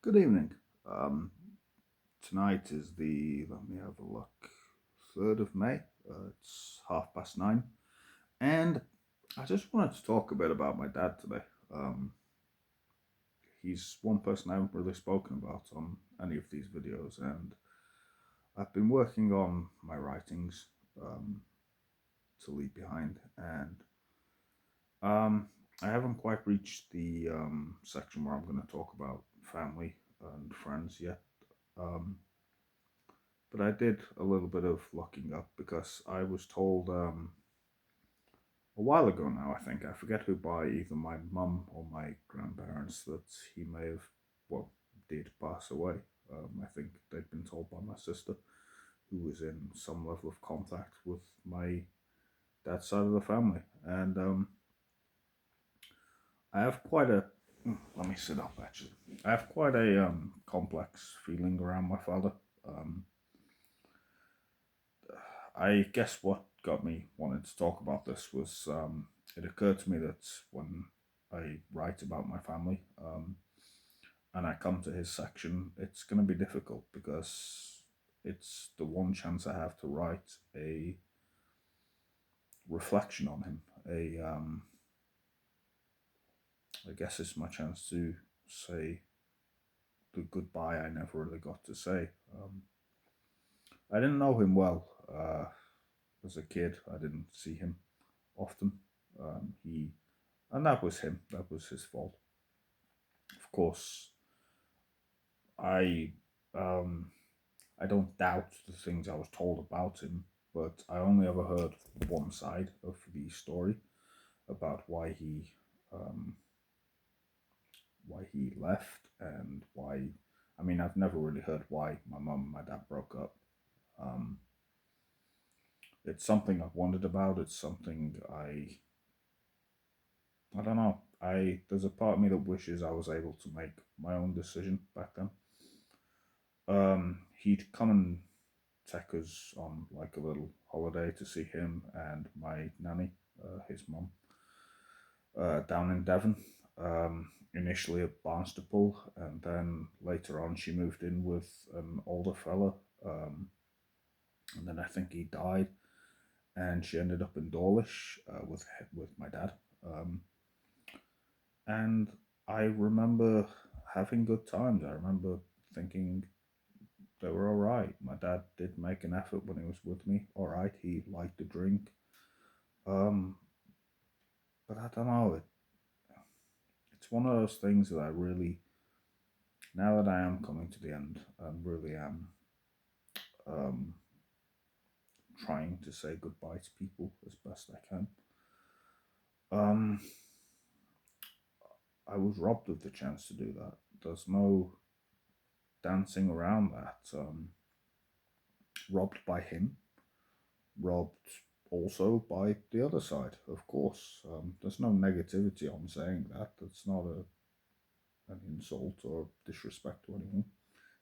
Good evening. Tonight is let me have a look, 3rd of May. It's 9:30. And I just wanted to talk a bit about my dad today. Um, he's one person I haven't really spoken about on any of these videos, and I've been working on my writings um, to leave behind, and um, I haven't quite reached the section where I'm going to talk about family and friends yet. Um, But I did a little bit of looking up because I was told a while ago now, I think, I forget who by either my mum or my grandparents, that he may have, well, did pass away. I think they'd been told by my sister, who was in some level of contact with my dad's side of the family. And I have quite a, let me sit up actually. I have quite a complex feeling around my father. Um, I guess what got me wanting to talk about this was it occurred to me that when I write about my family and I come to his section, it's going to be difficult because it's the one chance I have to write a reflection on him. I guess it's my chance to say the goodbye I never really got to say. I didn't know him well as a kid. I didn't see him often. He And that was him. That was his fault. Of course, I um, I don't doubt the things I was told about him, but I only ever heard one side of the story about um, why he left and why. I mean, I've never really heard why my mum and my dad broke up. Um, it's something I've wondered about. It's something I don't know. There's a part of me that wishes I was able to make my own decision back then. He'd come and take us on like a little holiday to see him and my nanny, his mum, down in Devon. Initially at Barnstaple, and then later on she moved in with an older fella, and then I think he died, and she ended up in Dawlish with my dad. Um, and I remember having good times. I remember thinking they were all right. My dad did make an effort when he was with me. All right, he liked to drink. Um, but I don't know. It's one of those things that I really, now that I am coming to the end, I really am um, trying to say goodbye to people as best I can. Um, I was robbed of the chance to do that. There's no dancing around that. Robbed by him, robbed also by the other side, of course. There's no negativity on saying that. That's not an insult or disrespect to anyone.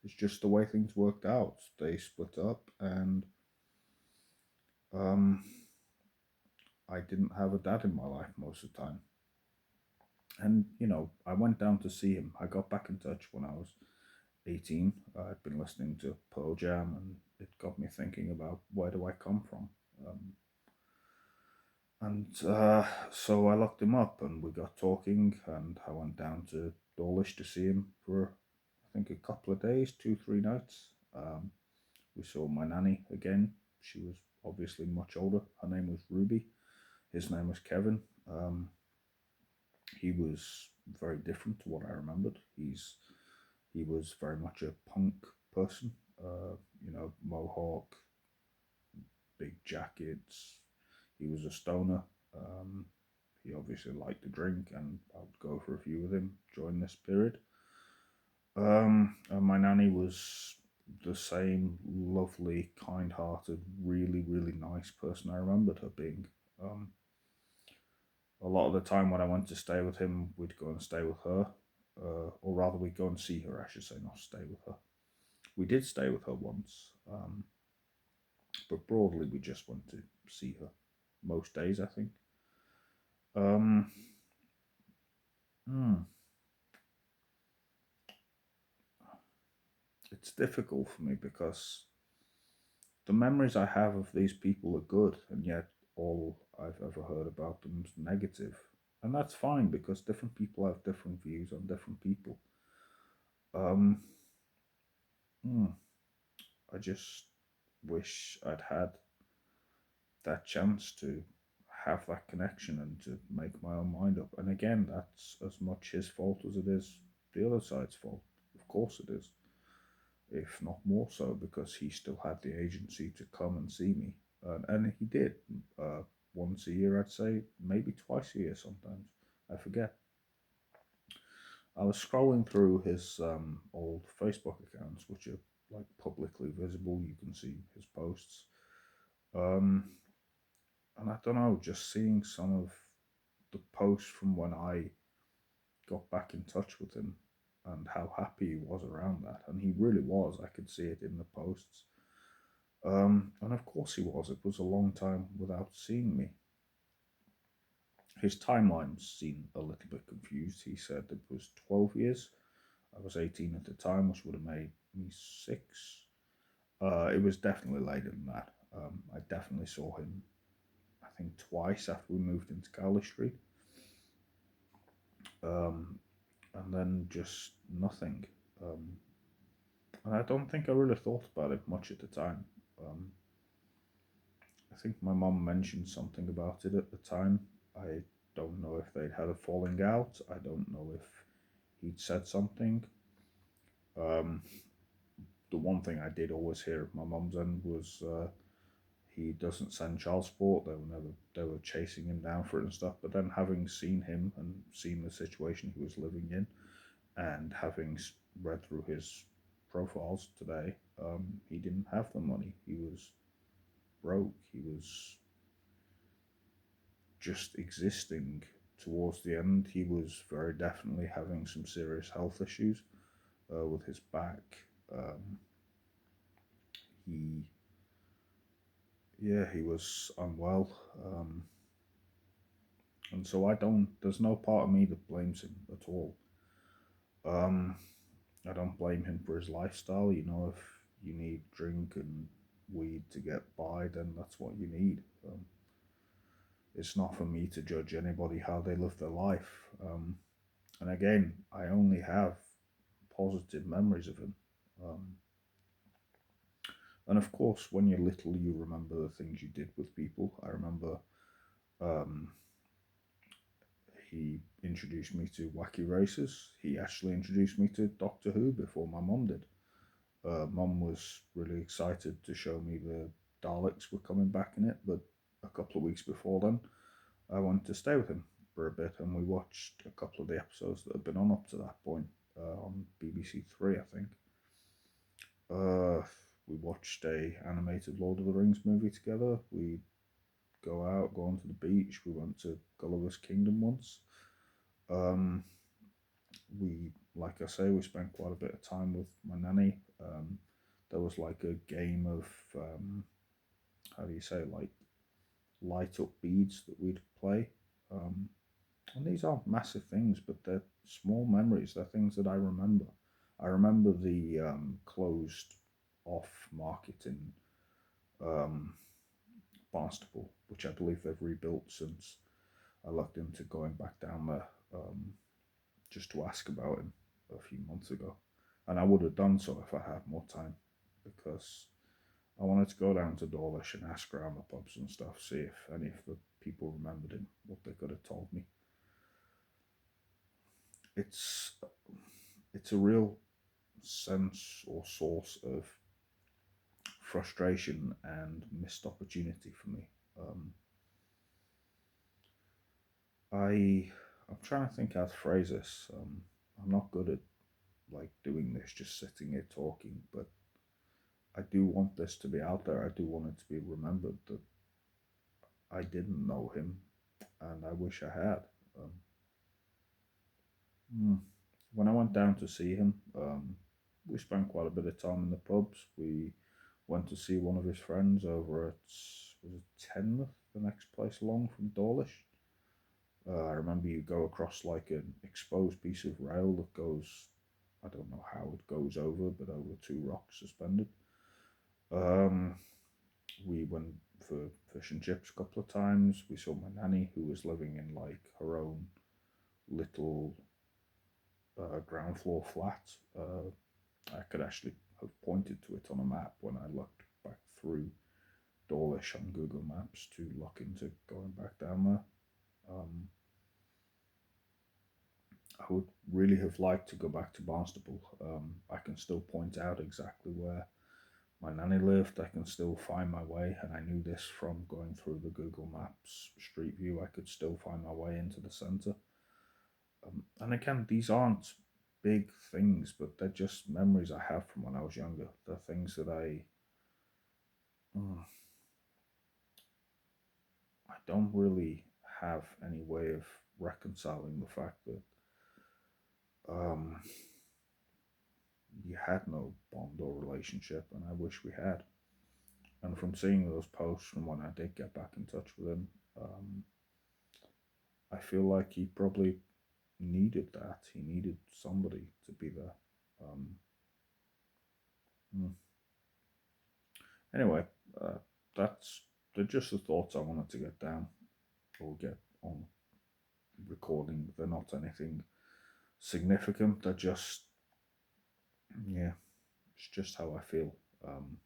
It's just the way things worked out. They split up, and um, I didn't have a dad in my life most of the time. And, I went down to see him. I got back in touch when I was 18. I'd been listening to Pearl Jam, and it got me thinking about where do I come from. And so I looked him up and we got talking, and I went down to Dawlish to see him for, I think, a couple of days, 2, 3 nights. We saw my nanny again. She was obviously much older. Her name was Ruby. His name was Kevin. He was very different to what I remembered. He was very much a punk person. Mohawk, big jackets. He was a stoner. Um, he obviously liked to drink, and I would go for a few with him during this period. And my nanny was the same lovely, kind-hearted, really, really nice person I remembered her being. Um, a lot of the time when I went to stay with him, we'd go and stay with her, or rather, we'd go and see her. I should say, not stay with her. We did stay with her once, but broadly, we just went to see her most days, I think. Um, hmm. it's difficult for me because the memories I have of these people are good, and yet all I've ever heard about them is negative. And that's fine because different people have different views on different people. Um, hmm, I just wish I'd had that chance to have that connection and to make my own mind up. And again, that's as much his fault as it is the other side's fault. Of course it is, if not more so, because he still had the agency to come and see me. And he did. Once a year, I'd say, maybe twice a year sometimes. I forget. I was scrolling through his old Facebook accounts, which are like publicly visible. You can see his posts. Um, and I don't know, just seeing some of the posts from when I got back in touch with him and how happy he was around that. And he really was. I could see it in the posts. And of course he was. It was a long time without seeing me. His timeline seemed a little bit confused. He said it was 12 years. I was 18 at the time, which would have made me 6. It was definitely later than that. I definitely saw him, I think, twice after we moved into Cowley Street. Um, and then just nothing. Um, and I don't think I really thought about it much at the time. Um, I think my mum mentioned something about it at the time. I don't know if they'd had a falling out. I don't know if he'd said something. Um, the one thing I did always hear at my mum's end was he doesn't send child support. They were chasing him down for it and stuff. But then having seen him and seen the situation he was living in, and having read through his profiles today, he didn't have the money. He was broke. He was just existing. Towards the end, he was very definitely having some serious health issues with his back. Um, he, yeah, he was unwell, and so I don't. There's no part of me that blames him at all. Um, I don't blame him for his lifestyle. You know, if you need drink and weed to get by, then that's what you need. It's not for me to judge anybody how they live their life. And again, I only have positive memories of him. Um, and of course, when you're little, you remember the things you did with people. I remember um, he introduced me to Wacky Races. He actually introduced me to Doctor Who before my mum did. Mum was really excited to show me the Daleks were coming back in it, but a couple of weeks before then, I wanted to stay with him for a bit, and we watched a couple of the episodes that had been on up to that point on BBC Three, I think. Uh, we watched a animated Lord of the Rings movie together. We go out, go onto the beach. We went to Gulliver's Kingdom once. Um, we, like I say, we spent quite a bit of time with my nanny. There was like a game of how do you say, like light up beads that we'd play. Um, and these aren't massive things, but they're small memories. They're things that I remember. I remember the closed off market in um, Barnstaple, which I believe they've rebuilt since I looked into going back down there just to ask about him a few months ago. And I would have done so if I had more time because I wanted to go down to Dawlish and ask around the pubs and stuff, see if any of the people remembered him, what they could have told me. It's it's a real sense or source of frustration and missed opportunity for me. Um, I'm trying to think how to phrase this. I'm not good at like doing this, just sitting here talking, but I do want this to be out there. I do want it to be remembered that I didn't know him, and I wish I had. Um, hmm. When I went down to see him, we spent quite a bit of time in the pubs. We went to see one of his friends over at was it Tenmouth, the next place along from Dawlish. I remember you go across like an exposed piece of rail that goes I don't know how it goes over, but over two rocks suspended. Um, we went for fish and chips a couple of times. We saw my nanny, who was living in like her own little ground floor flat. I could actually have pointed to it on a map when I looked back through Dawlish on Google Maps to look into going back down there. Um, I would really have liked to go back to Barnstaple. I can still point out exactly where my nanny lived. I can still find my way, and I knew this from going through the Google Maps Street View. I could still find my way into the centre. And again, these aren't big things, but they're just memories I have from when I was younger. They're things that mm, I don't really have any way of reconciling the fact that um, you had no bond or relationship, and I wish we had. And from seeing those posts from when I did get back in touch with him, um, I feel like he probably needed that. He needed somebody to be there. Um, mm. Anyway, that's they're just the thoughts I wanted to get down or get on recording. They're not anything significant. They're just, yeah, it's just how I feel. Um,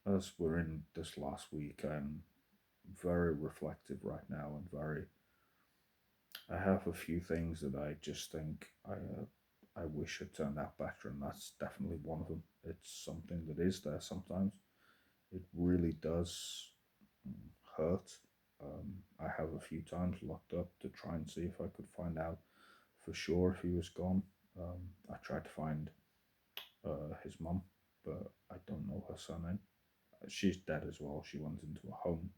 as we're in this last week, I'm very reflective right now and very. I have a few things that I just think I wish had turned out better, and that's definitely one of them. It's something that is there sometimes. It really does hurt. I have a few times looked up to try and see if I could find out for sure if he was gone. I tried to find his mum, but I don't know her surname. She's dead as well. She went into a home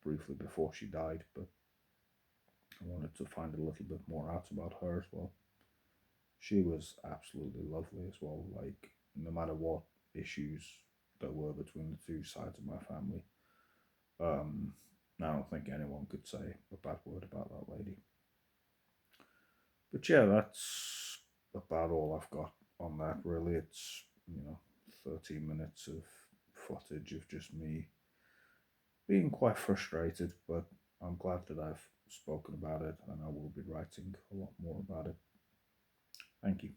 briefly before she died, but I wanted to find a little bit more out about her as well. She was absolutely lovely as well. Like, no matter what issues there were between the two sides of my family, um, I don't think anyone could say a bad word about that lady. But yeah, that's about all I've got on that, really. It's, 13 minutes of footage of just me being quite frustrated, but I'm glad that I've spoken about it and I will be writing a lot more about it. Thank you.